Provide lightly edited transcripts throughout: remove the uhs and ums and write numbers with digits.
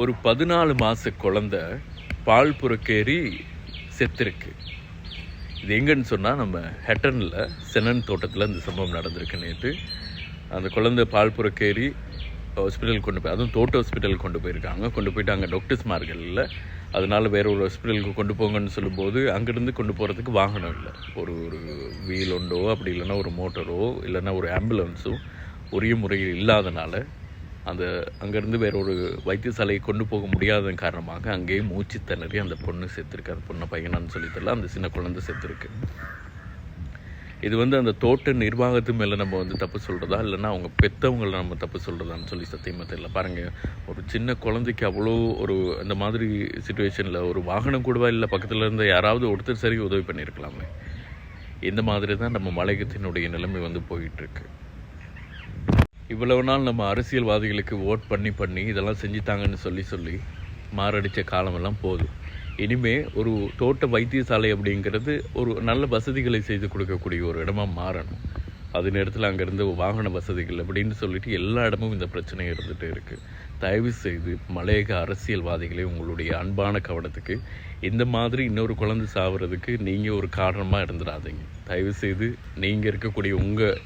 ஒரு 14 மாத குழந்தை பால் புறக்கேறி செத்துருக்கு. இது எங்கன்னு சொன்னால் நம்ம ஹெட்டனில் செனன் தோட்டத்தில் இந்த சம்பவம் நடந்திருக்கு. நேற்று அந்த குழந்தை பால் புறக்கேறி ஹாஸ்பிட்டலுக்கு கொண்டு போய், அதுவும் தோட்ட ஹாஸ்பிட்டலுக்கு கொண்டு போயிருக்காங்க. கொண்டு போயிட்டு அங்கே டாக்டர்ஸ்மார்கள் இல்லை, அதனால் வேறு ஒரு ஹாஸ்பிட்டலுக்கு கொண்டு போங்கன்னு சொல்லும்போது அங்கேருந்து கொண்டு போகிறதுக்கு வாகனம் இல்லை. ஒரு வீல் ஒன்றோ அப்படி இல்லைன்னா ஒரு மோட்டரோ இல்லைன்னா ஒரு ஆம்புலன்ஸோ உரிய முறையில் இல்லாதனால அந்த அங்கேருந்து வேற ஒரு வைத்தியசாலையை கொண்டு போக முடியாத காரணமாக அங்கேயே மூச்சு திணறி அந்த பொண்ணு செத்துருக்கு. அந்த பொண்ணை பையனான்னு சொல்லி தெரியல, அந்த சின்ன குழந்தை செத்துருக்கு. இது அந்த தோட்ட நிர்வாகத்து மேலே நம்ம தப்பு சொல்கிறதா இல்லைன்னா அவங்க பெற்றவங்களை நம்ம தப்பு சொல்கிறதான்னு சொல்லி சத்தியமாக தெரியல. பாருங்கள், ஒரு சின்ன குழந்தைக்கு அவ்வளோ ஒரு இந்த மாதிரி சுச்சுவேஷனில் ஒரு வாகனம் கூடவா இல்லை, பக்கத்தில் இருந்த யாராவது ஒருத்தர் சரி உதவி பண்ணியிருக்கலாமே. இந்த மாதிரி தான் நம்ம மலையகத்தினுடைய நிலைமை போயிட்டுருக்கு. இவ்வளவு நாள் நம்ம அரசியல்வாதிகளுக்கு ஓட் பண்ணி இதெல்லாம் செஞ்சுட்டாங்கன்னு சொல்லி மாரடித்த காலமெல்லாம் போதும். இனிமே ஒரு தோட்ட வைத்தியசாலை அப்படிங்கிறது ஒரு நல்ல வசதிகளை செய்து கொடுக்கக்கூடிய ஒரு இடமா மாறணும். அது நேரத்தில் அங்கேருந்து வாகன வசதிகள் அப்படின்னு சொல்லிட்டு எல்லா இடமும் இந்த பிரச்சனை இருந்துகிட்டே இருக்குது. தயவு செய்து மலையக அரசியல்வாதிகளை உங்களுடைய அன்பான கவனத்துக்கு, இந்த மாதிரி இன்னொரு குழந்தை சாவறதுக்கு நீங்கள் ஒரு காரணமாக இருந்துடாதீங்க. தயவு செய்து நீங்கள் இருக்கக்கூடிய உங்கள்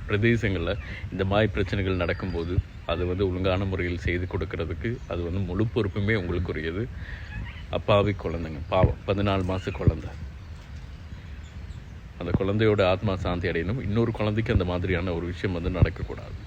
பிரதேசங்களில் இந்த மாதிரி பிரச்சனைகள் நடக்கும்போது அது ஒழுங்கான முறையில் செய்து கொடுக்கறதுக்கு அது முழு பொறுப்புமே உங்களுக்குரியது. அப்பாவி குழந்தைங்க, பாவம், 14 மாத குழந்தை. அந்த குழந்தையோட ஆத்மா சாந்தி அடையணும். இன்னொரு குழந்தைக்கு அந்த மாதிரியான ஒரு விஷயம் நடக்கக்கூடாது.